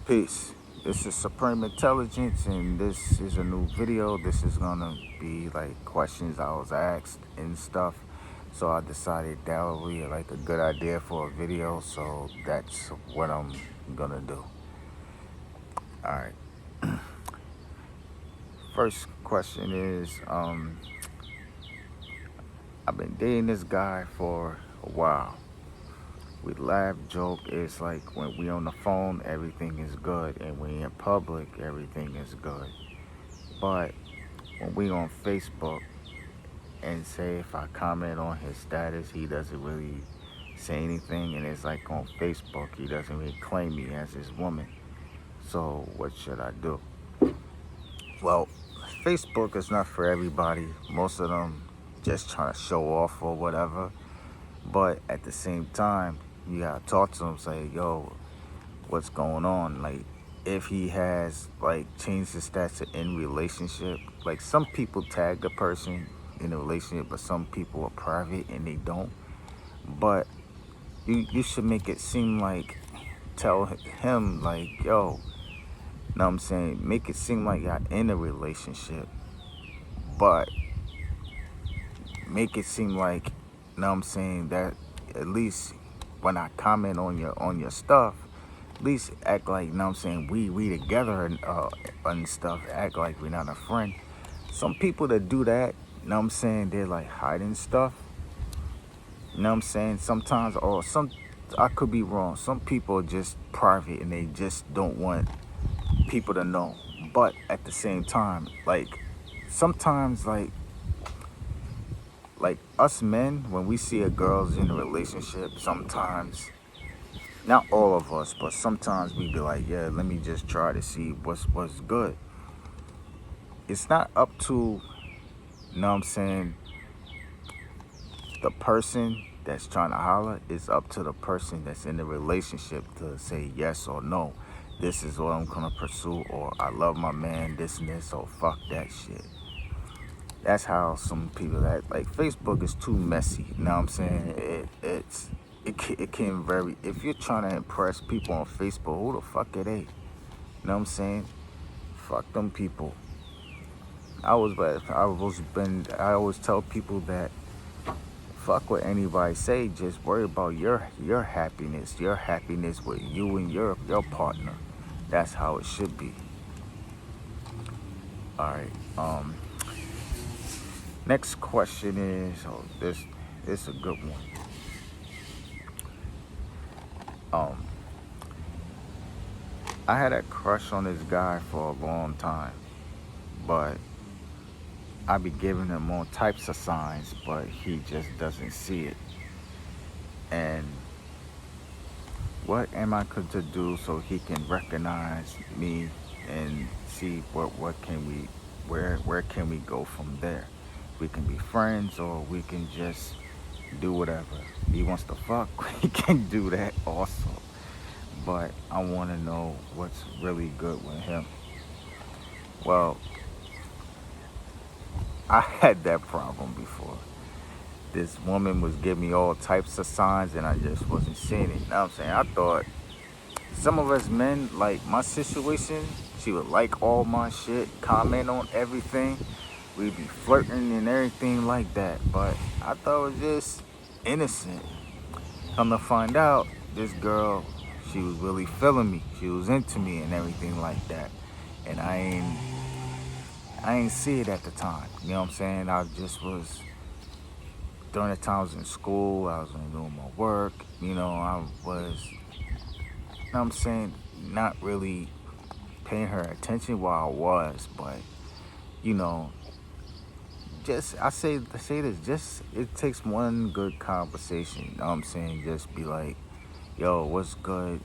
Peace. This is Supreme Intelligence, and this is a new video. This is gonna be like questions I was asked and stuff. So I decided that would be like a good idea for a video. So that's what I'm gonna do. All right. First question is, I've been dating this guy for a while. We laugh, joke. It's like when we on the phone, everything is good, and when in public, everything is good. But when we on Facebook and say if I comment on his status, he doesn't really say anything, and it's like on Facebook, he doesn't really claim me as his woman. So what should I do? Well, Facebook is not for everybody. Most of them just trying to show off or whatever. But at the same time, you gotta talk to him, say, yo, what's going on? Like, if he has like changed his stats to in relationship, like some people tag a person in a relationship, but some people are private and they don't. But you should make it seem like, tell him like, yo, know what I'm saying? Make it seem like y'all in a relationship, but make it seem like, know what I'm saying, that at least when I comment on your stuff, at least act like, know what I'm saying, we together and stuff. Act like we're not a friend. Some people that do that, know what I'm saying, they're like hiding stuff. You know what I'm saying? Sometimes, or some, I could be wrong. Some people are just private and they just don't want people to know. But at the same time, like sometimes, like us men, when we see a girl's in a relationship, sometimes, not all of us, but sometimes we be like, yeah, let me just try to see what's good. It's not up to, you know what I'm saying, the person that's trying to holler. It's up to the person that's in the relationship to say yes or no. This is what I'm gonna pursue, or I love my man, this and this, so fuck that shit. That's how some people that like Facebook is too messy. You know what I'm saying? It can very, if you're trying to impress people on Facebook, who the fuck are they? You know what I'm saying? Fuck them people. I always tell people that fuck what anybody say. Just worry about your happiness with you and your partner. That's how it should be. All right. Next question is, this is a good one. Um, I had a crush on this guy for a long time, but I be giving him all types of signs, but he just doesn't see it. And what am I going to do so he can recognize me and see what can we, where can we go from there? We can be friends, or we can just do whatever. He wants to fuck, he can do that also. But I want to know what's really good with him. Well, I had that problem before. This woman was giving me all types of signs and I just wasn't seeing it. You know what I'm saying? I thought some of us men, like my situation, she would like all my shit, comment on everything. We'd be flirting and everything like that. But I thought it was just innocent. Come to find out, this girl, she was really feeling me. She was into me and everything like that. And I ain't see it at the time. You know what I'm saying? I just was, during the time I was in school, I was doing my work. You know, I was, you know what I'm saying, not really paying her attention while I was, but, you know, just, say this, just, it takes one good conversation, you know what I'm saying? Just be like, yo, what's good?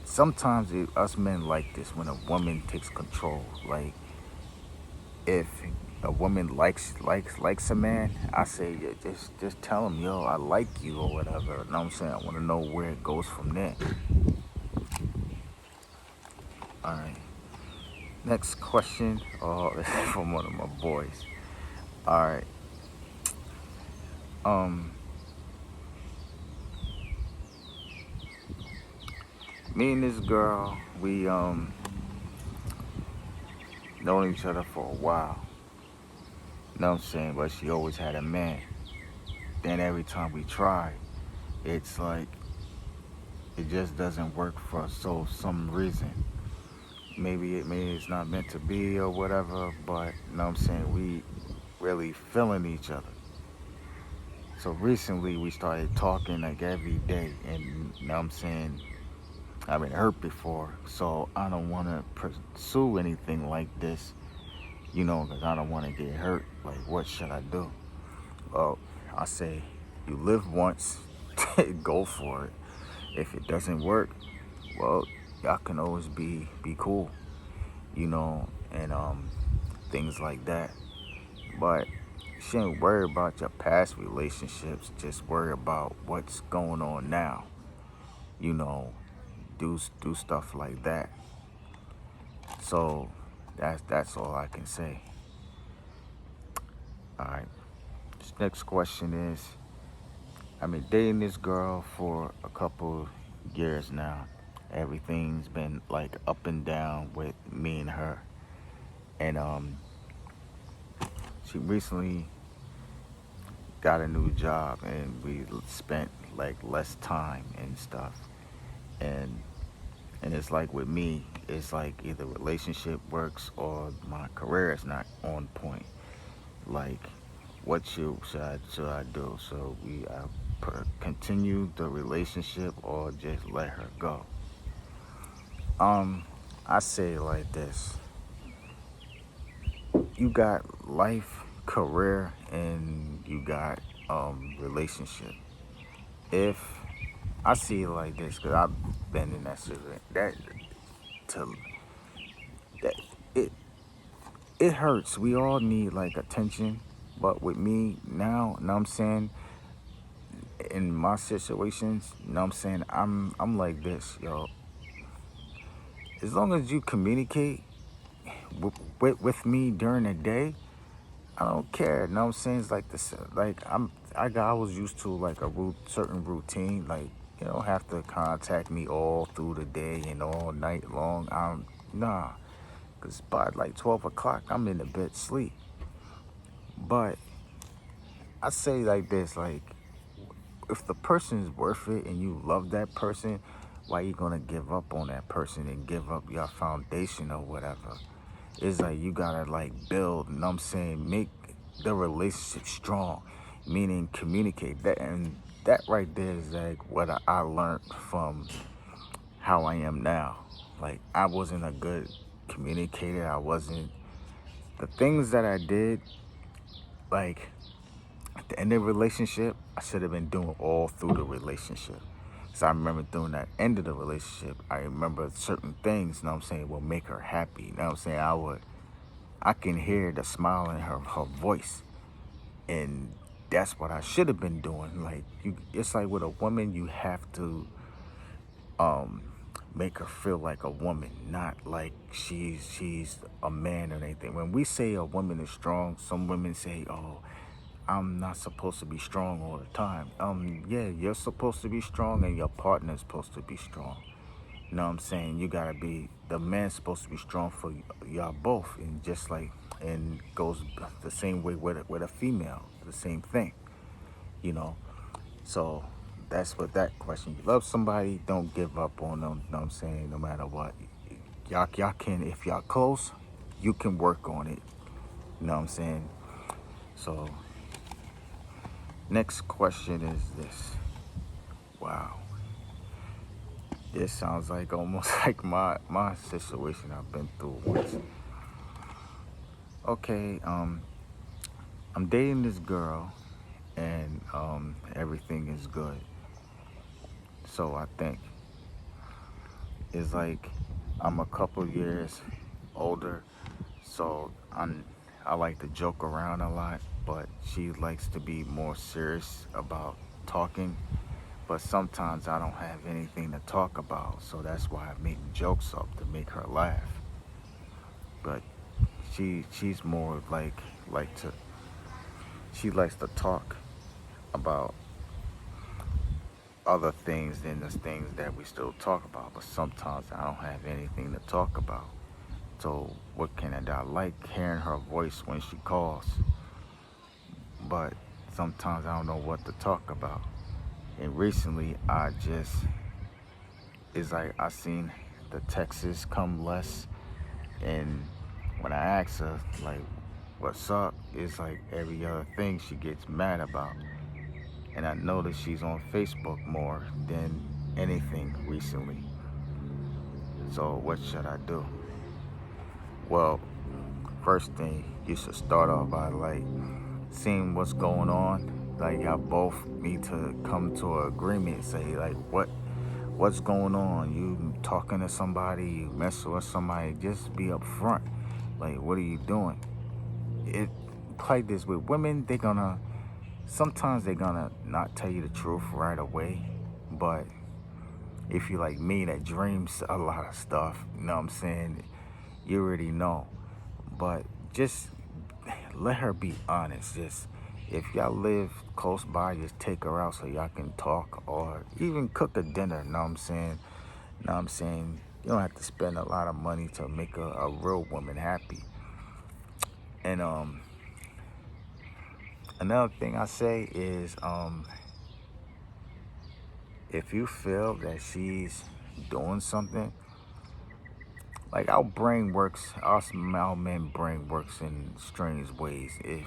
Sometimes us men like this when a woman takes control. Like, if a woman likes a man, I say, yeah, just tell him, yo, I like you or whatever. You know what I'm saying? I want to know where it goes from there. All right. Next question, from one of my boys. All right. Um, Me and this girl, we known each other for a while. You know what I'm saying? But she always had a man. Then every time we try, it's like it just doesn't work for us. So some reason, maybe it's not meant to be or whatever. But you know what I'm saying? We really feeling each other. So recently we started talking like every day, and you know what I'm saying? I've been hurt before, so I don't want to pursue anything like this, because I don't want to get hurt. Like, what should I do? Well, I say, you live once, go for it. If it doesn't work, well, y'all can always be cool, and things like that. But you shouldn't worry about your past relationships. Just worry about what's going on now. You know, do stuff like that. So that's all I can say. All right. This next question is: I've been dating this girl for a couple years now. Everything's been like up and down with me and her, and she recently got a new job, and we spent like less time and stuff, and it's like with me, it's like either relationship works or my career is not on point. Like, what should I do? So we continue the relationship or just let her go? Um, I say it like this: you got life, career, and you got relationship. If I see it like this, because I've been in that situation, to that it it hurts. We all need like attention, but with me now, know what I'm saying, in my situations, know what I'm saying, I'm like this, yo. As long as you communicate with me during the day, I don't care. Know what I'm saying? It's like this. Like I was used to like a certain routine. Like you don't have to contact me all through the day and all night long. Nah, cause by like 12 o'clock, I'm in the bed sleep. But I say like this: like if the person is worth it and you love that person, why you gonna give up on that person and give up your foundation or whatever? It's like you gotta like build, you know what I'm saying, make the relationship strong, meaning communicate that, and that right there is like what I learned from how I am now. Like I wasn't a good communicator. I wasn't the things that I did, like at the end of the relationship, I should have been doing all through the relationship. So I remember during that end of the relationship, I remember certain things, you know what I'm saying, will make her happy. You know what I'm saying? I can hear the smile in her voice. And that's what I should have been doing. Like it's like with a woman, you have to um make her feel like a woman, not like she's a man or anything. When we say a woman is strong, some women say, "Oh, I'm not supposed to be strong all the time." Yeah, you're supposed to be strong, and your partner's supposed to be strong. You know what I'm saying? You gotta be the man's supposed to be strong for y'all both, and just like and goes the same way with a female, the same thing. You know, so that's what that question. You love somebody, don't give up on them. You know what I'm saying? No matter what, y'all can, if y'all close, you can work on it. You know what I'm saying? So next question is this. Wow, this sounds like almost like my situation I've been through once. Okay, I'm dating this girl, and everything is good. So I think it's like I'm a couple years older, so I like to joke around a lot, but she likes to be more serious about talking. But sometimes I don't have anything to talk about, so that's why I make jokes up to make her laugh. But she's more like to she likes to talk about other things than the things that we still talk about. But sometimes I don't have anything to talk about. So what can I do? I like hearing her voice when she calls, but sometimes I don't know what to talk about. And recently, it's like I seen the texts come less, and when I ask her like, "What's up?" it's like every other thing she gets mad about. And I notice she's on Facebook more than anything recently. So what should I do? Well, first thing you should start off by like seeing what's going on. Like y'all both need to come to an agreement. Say like what's going on. You talking to somebody, you messing with somebody. Just be upfront. Like what are you doing? It like this with women. Sometimes they're gonna not tell you the truth right away, but if you like me that dreams a lot of stuff, you know what I'm saying? You already know. But just let her be honest. Just if y'all live close by, just take her out so y'all can talk or even cook a dinner, you know what I'm saying? You know what I'm saying? You don't have to spend a lot of money to make a real woman happy. And another thing I say is if you feel that she's doing something, like our men brain works in strange ways. If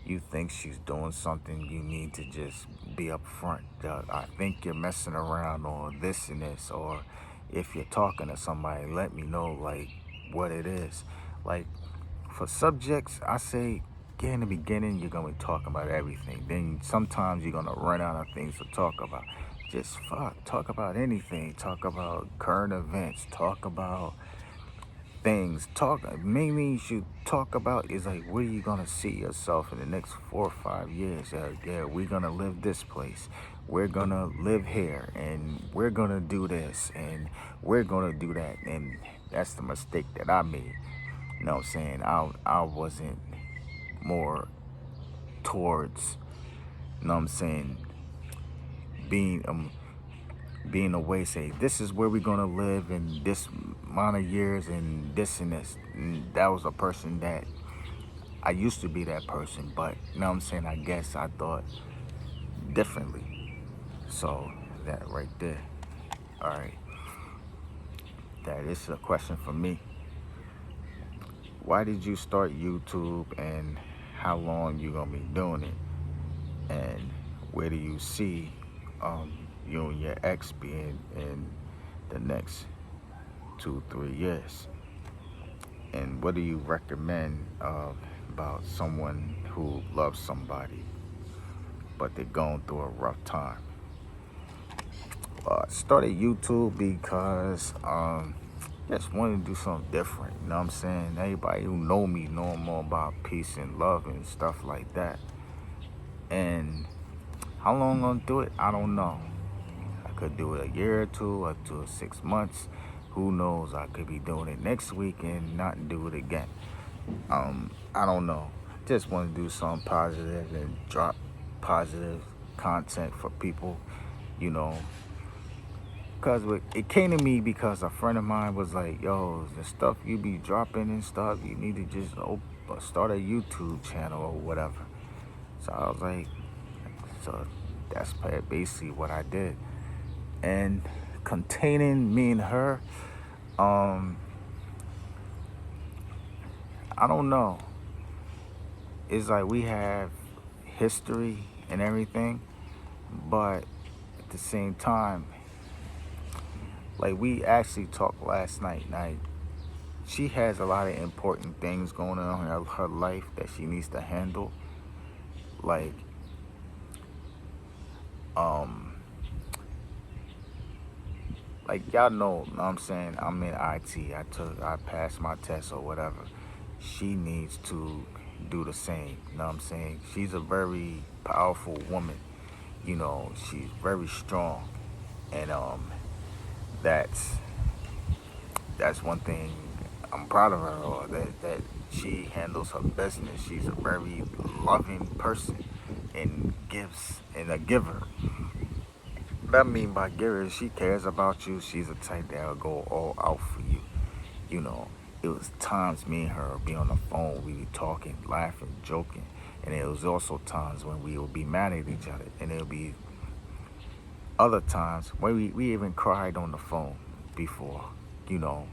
you think she's doing something, you need to just be upfront. I think you're messing around or this and this, or if you're talking to somebody, let me know like what it is. Like for subjects, I say get in the beginning, you're gonna be talking about everything. Then sometimes you're gonna run out of things to talk about. Just talk about anything. Talk about current events. Talk about things. Mainly you should talk about is like where you gonna see yourself in the next 4 or 5 years. Yeah, we're gonna live this place. We're gonna live here, and we're gonna do this, and we're gonna do that. And that's the mistake that I made. You know what I'm saying? I wasn't more towards, you know what I'm saying, being being away, say this is where we're gonna live in this amount of years and this and this. And that was a person that I used to be that person, but you know what I'm saying, I guess I thought differently. So that right there. All right. That is a question for me. Why did you start YouTube and how long you gonna be doing it? And where do you see you and your ex being in the next 2, 3 years? And what do you recommend about someone who loves somebody but they're going through a rough time? Started YouTube because just wanted to do something different. You know what I'm saying? Everybody who know me know more about peace and love and stuff like that. And how long I'm gonna do it? I don't know. I could do it a year or two, or 6 months. Who knows? I could be doing it next week and not do it again. I don't know. Just want to do something positive and drop positive content for people, you know. Cause it came to me because a friend of mine was like, "Yo, the stuff you be dropping and stuff, you need to just start a YouTube channel or whatever." So I was like, so that's basically what I did. And containing me and her, I don't know. It's like we have history and everything, but at the same time, like we actually talked last night. Like she has a lot of important things going on in her life that she needs to handle. Like, like y'all know what I'm saying, I'm in IT. I passed my test or whatever. She needs to do the same. You know what I'm saying? She's a very powerful woman. You know, she's very strong. And that's that's one thing I'm proud of her, or that she handles her business. She's a very loving person and gives and a giver. I mean by Gary, she cares about you. She's a type that'll go all out for you. You know, it was times me and her would be on the phone, we be talking, laughing, joking, and it was also times when we would be mad at each other, and it'll be other times when we even cried on the phone before, you know,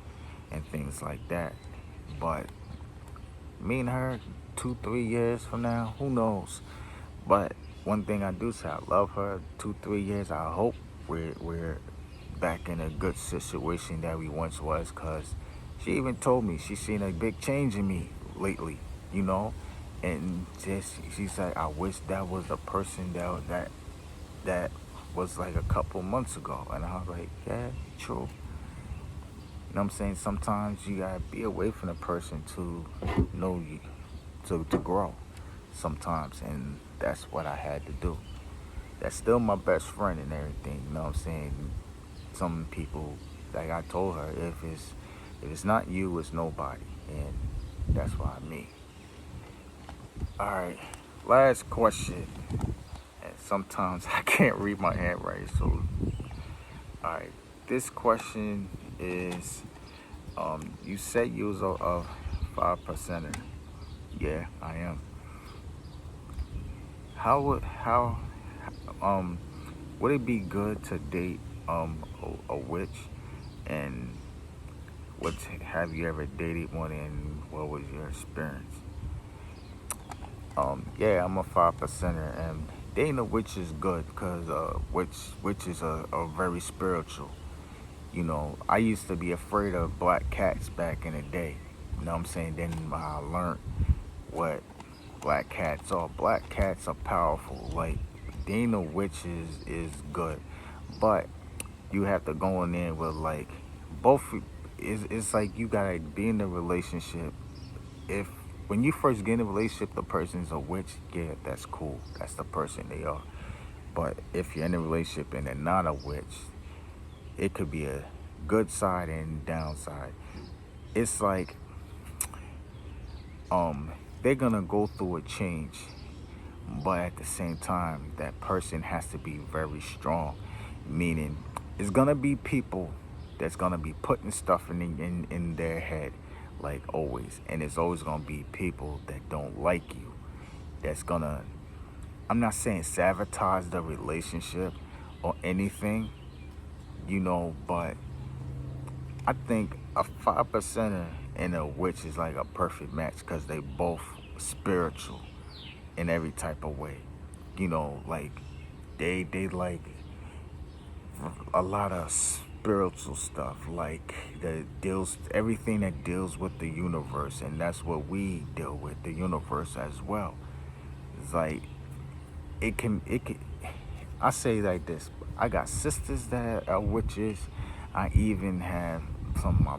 and things like that. But me and her, 2, 3 years from now, who knows? But one thing I do say, I love her. 2, 3 years, I hope we're back in a good situation that we once was, cause she even told me she seen a big change in me lately, you know, and just she said I wish that was the person that was like a couple months ago, and I was like, yeah, true. You know what I'm saying? Sometimes you gotta be away from the person to know you, to grow. Sometimes, and that's what I had to do. That's still my best friend and everything. You know what I'm saying? Some people, like I told her, if it's not you, it's nobody, and that's why me. All right, last question. And sometimes I can't read my handwriting, so all right. This question is, you said you was a 5%er. Yeah, I am. How um would it be good to date a witch, and what have you ever dated one, and what was your experience? Yeah, I'm a 5%er, and dating a witch is good because witches are very spiritual. You know, I used to be afraid of black cats back in the day. You know what I'm saying? Then I learned what black cats are. Black cats are powerful. Like, dating a witch is good, but you have to go in there with like both. It's like you gotta be in a relationship. If when you first get in a relationship, the person's a witch, yeah, that's cool. That's the person they are. But if you're in a relationship and they're not a witch, it could be a good side and downside. It's like um they're gonna go through a change, but at the same time that person has to be very strong, meaning it's gonna be people that's gonna be putting stuff in their head, like always, and it's always gonna be people that don't like you, that's gonna, I'm not saying sabotage the relationship or anything, but I think a 5%er and a witch is like a perfect match because they both spiritual in every type of way. Like they like a lot of spiritual stuff, like that deals everything that deals with the universe, and that's what we deal with, the universe as well. It's like it can. I say like this: I got sisters that are witches. I even have some of my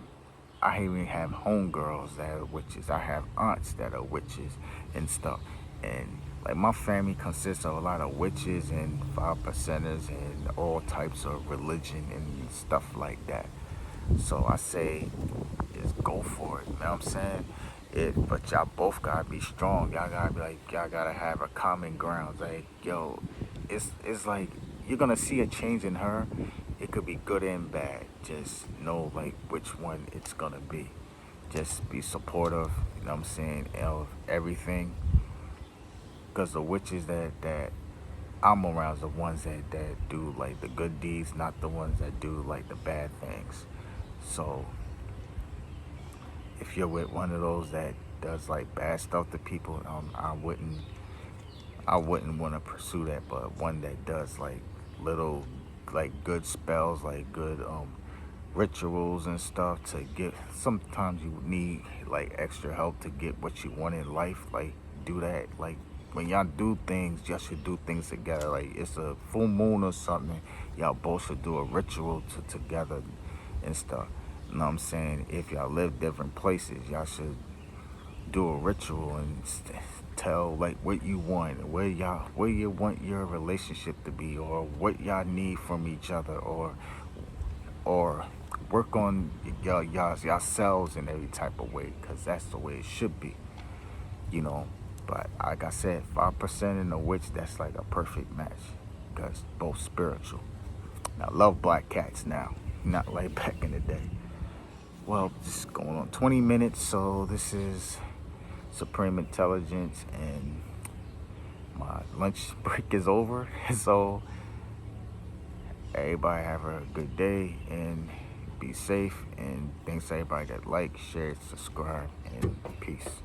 I even have homegirls that are witches. I have aunts that are witches and stuff. And like my family consists of a lot of witches and 5%ers and all types of religion and stuff like that. So I say, just go for it. You know what I'm saying? But y'all both gotta be strong. Y'all gotta be like, y'all gotta have a common ground. Like, yo, it's like you're gonna see a change in her. It could be good and bad. Just know like which one it's gonna be. Just be supportive. You know what I'm saying? Of everything. Cause the witches that I'm around is the ones that do like the good deeds, not the ones that do like the bad things. So if you're with one of those that does like bad stuff to people, I wouldn't want to pursue that. But one that does like little like good spells, like good rituals and stuff to get. Sometimes you need like extra help to get what you want in life. Like do that. Like when y'all do things, y'all should do things together. Like it's a full moon or something, y'all both should do a ritual together and stuff. You know what I'm saying? If y'all live different places, y'all should do a ritual and tell like what you want, where you want your relationship to be, or what y'all need from each other, or work on yourselves in every type of way, because that's the way it should be, you know. But like I said, 5% in a witch, that's like a perfect match because both spiritual. I love black cats now, not like back in the day. Well, just going on 20 minutes, so this is Supreme Intelligence, and my lunch break is over. So everybody have a good day and be safe. And thanks to everybody that like, share, subscribe, and peace.